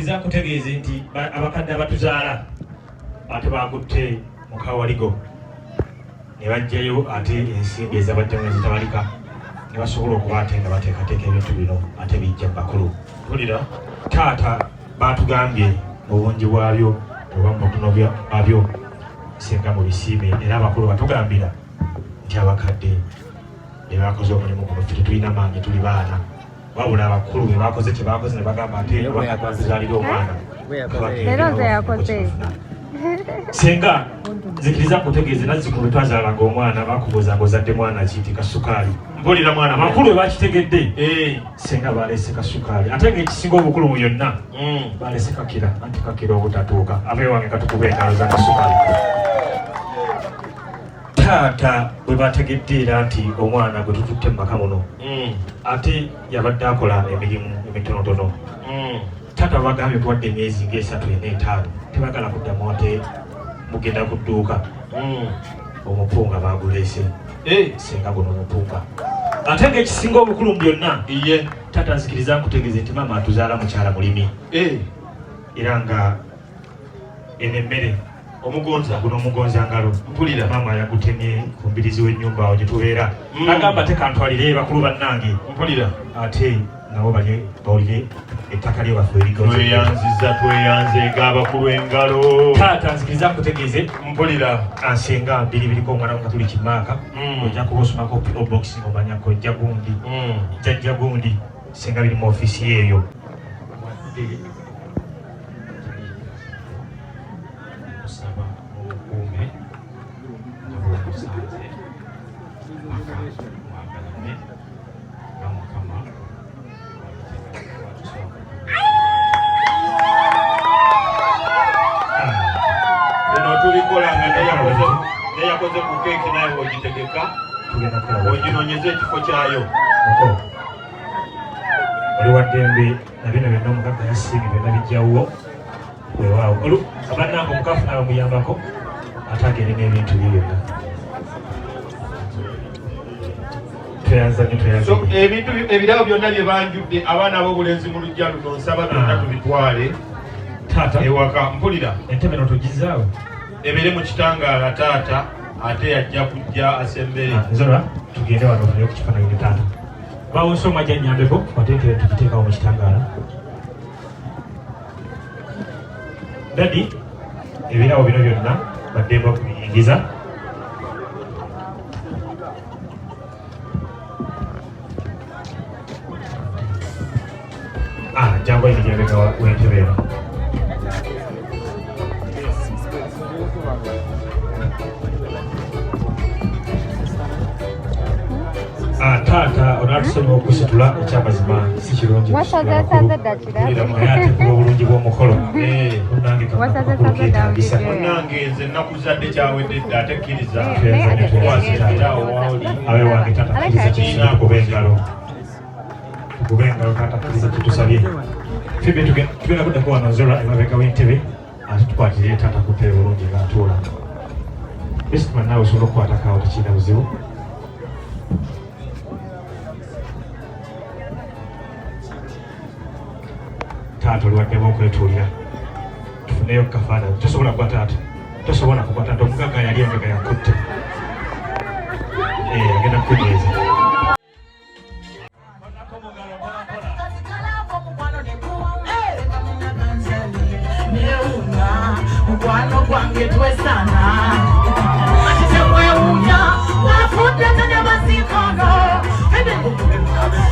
nzikiriza kutegeeza nti abakadde abatuzaala ate bakutte mu kawaligo ne bajjayo ate ensimbi ezabadde nga zitabalika ne basobola okuba ate nga bateekateeka ebintu bino ate bijja bakulu. Tulira taata batugambye obungi bwabyo oba mu butono bwabyo singa mu bisiime, era abakulu batugambira nti abakadde be bakoze omulimu guno ffe tetulina maanyi, tuli baana, wabula abakulu be bakoze kyebakoze ne bagamba ate bakuzaalira omwana Leero nze yakoze. Senga nzikiriza kutegeeza nazzukulu twazaalanga omwana bakubuuza ng'ozadde mwana ki kasukaali. Mpulira mwana amakulu bakitegedde. Senga baleese kasukaali ate ng'ekisinga obukulu mu yonna baleese kakira anti kakira obutatuuka abeewange katukube engalo za kasukaali. Taata bwe bategedde era nti omwana gwe tututte mu maka muno ate yabadde akola emirimu emitonotono. Taata bagambye tuwadde emyezi ng'esatu n'etaano tebagala kuddamu ate mugenda ku dduuka omupunga baguleese. Senga guno omupunga ate ng'ekisinga obukulu mu byonna taata nzikiriza nkutegeeze nti maama atuzaala mukyala mulimi era nga enemmere omugonza guno omugonza ngalo mpulira maama yagutemye ku mbirizi w'ennyumba awo gye tubeera agamba tekantwalire bakulu bannange mpulira ate nabo bawulire ettaka lyewaffe tweyanziza abakulu engalo. Taata nzikiriza nkutegeeze mpulira ansenga bbiri biriko omwana nga tuli kimaaka ojja kuba osomako box ng'omanyako jjajja gundi senga biri mu ofiisi yeeyo. Yakoze ku keeki naye ogitegeka oginoonyeza ekifo kyayo. Oli waddembe na bino byonna omugagga yasiimye byonna bijjawo weewaawo abannange omukafu nawe muyambako ate agende n'ebintu bye byonna ebintu ebirabo byonna bye banjudde abaana ab'obulenzi mu lujja luno nsaba byonna tubitwale ewaka. Mpulira entebe no tugizaawo ebere mu kitangaala taata ate yajja kujja asembere. Nzola tugende wano naye ku kifaananyi ne taata bawo nsoma ajja nnyambeko wateekere tukiteekawo mu kitangaala. Dadi ebirabo bino byonna baddemba kubiyingiza jangu ebinyabeka w'entebe eno. Taata onaatusonyiwa okusitula ekyamazima si kirungi naye ate kuba obulungi bw'omukolo munange kakulu keetaagisa munange nze nakuzadde kyawedde dda ate kkiriza abe wange taata kkiriza kyekina tukuba engalo taata kkiriza kyetusabye ffe tugenda kuddako wano Nzola emabega w'entebe ate tukwatirire taata ku ntebe bulungi ng'atuula besituma naawe osobola okukwatakawo tekirina buzibu. Taata oliwaddemu okwetuulira tufuneyo kafaananyi tosobola kuba taata tosobola kuba taata omugagga yali emabega yakutte agenda kukunyweza. Mukwano gwange twesana atitewewunya wafudde tanya masikono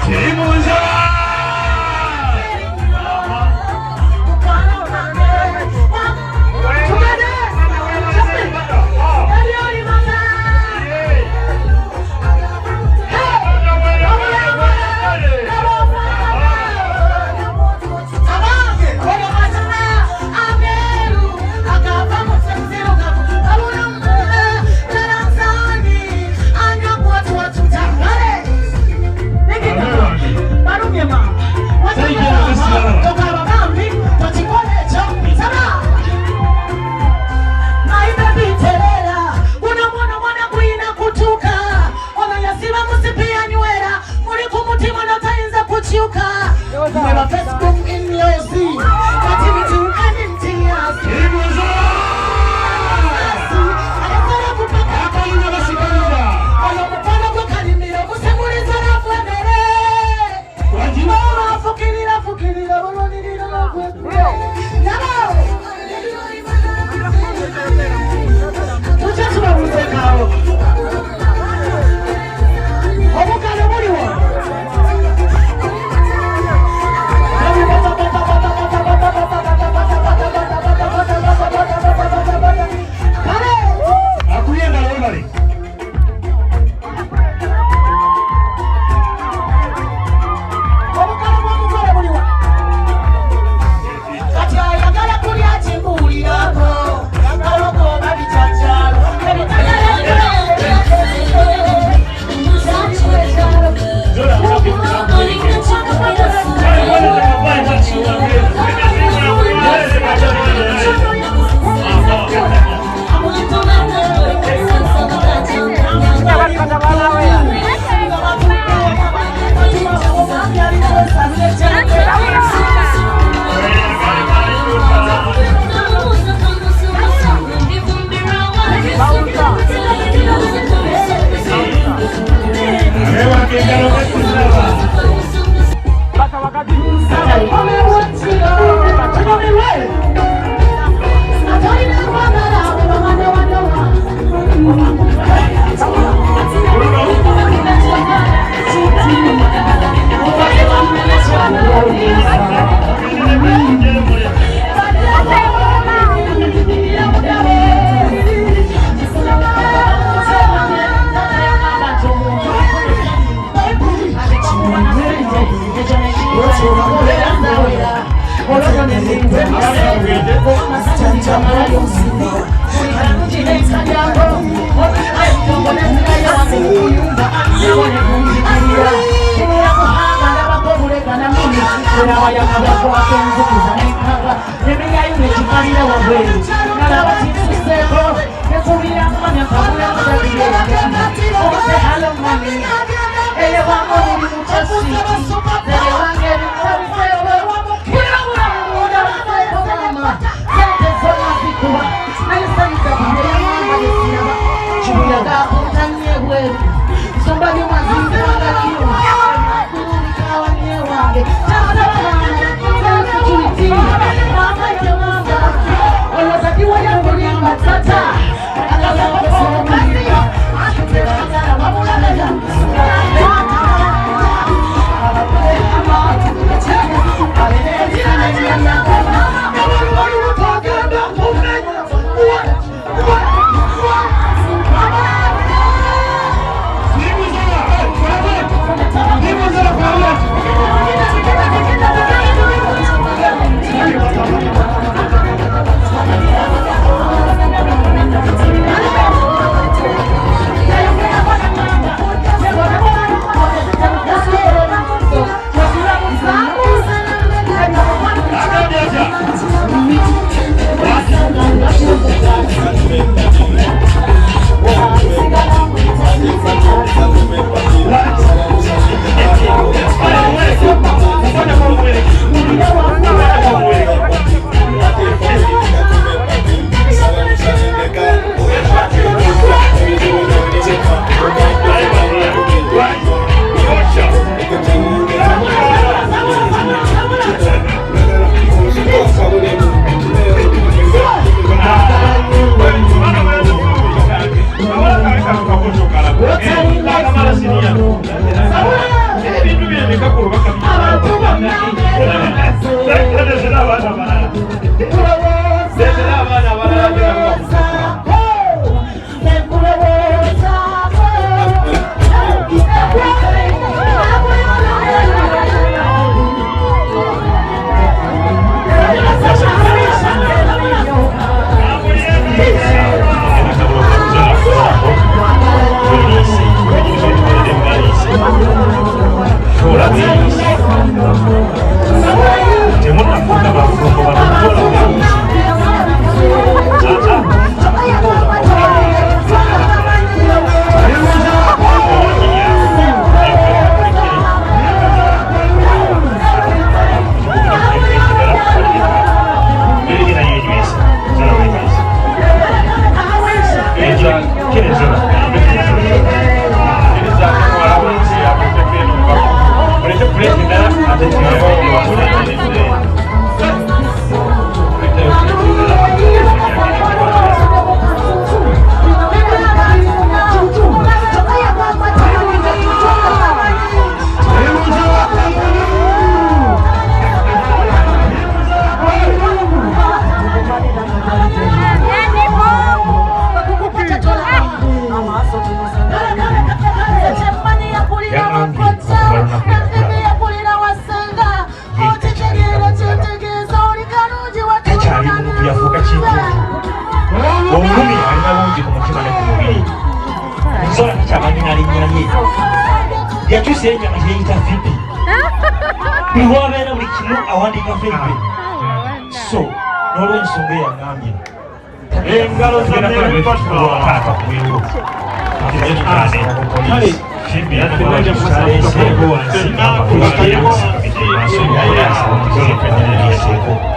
Timuza Facebook in your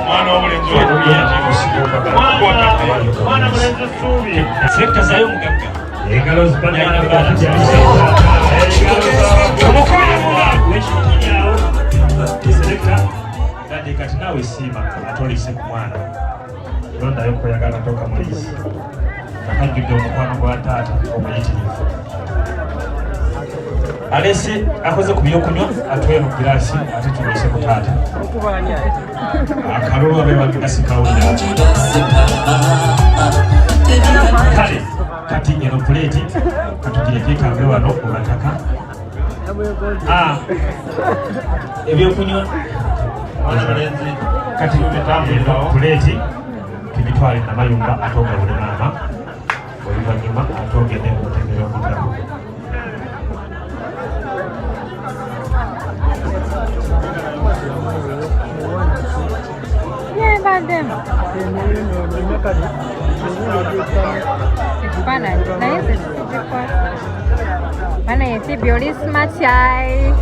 Mwana w'obulenzi mwana mulenzi Ssuubi sekta zayo mugagga engalo zipanyawo selekta gadde kati naawe siima atolise ku mwana londayo kweyagala toka muliisi akajjudde omukwano gwa taata omuyitirivu alese akoze ku byokunywa atwere mu giraasi ate tuliise ku taata akalulu abebagirasi kawulira kale kati eno puleeti katugireko ekambe wano mubataka ebyokunywa kati puleeti tubitwale namayumba atonga buli maama oluvanyuma atongedde mukutembera omugabo Mana esse biolista machai.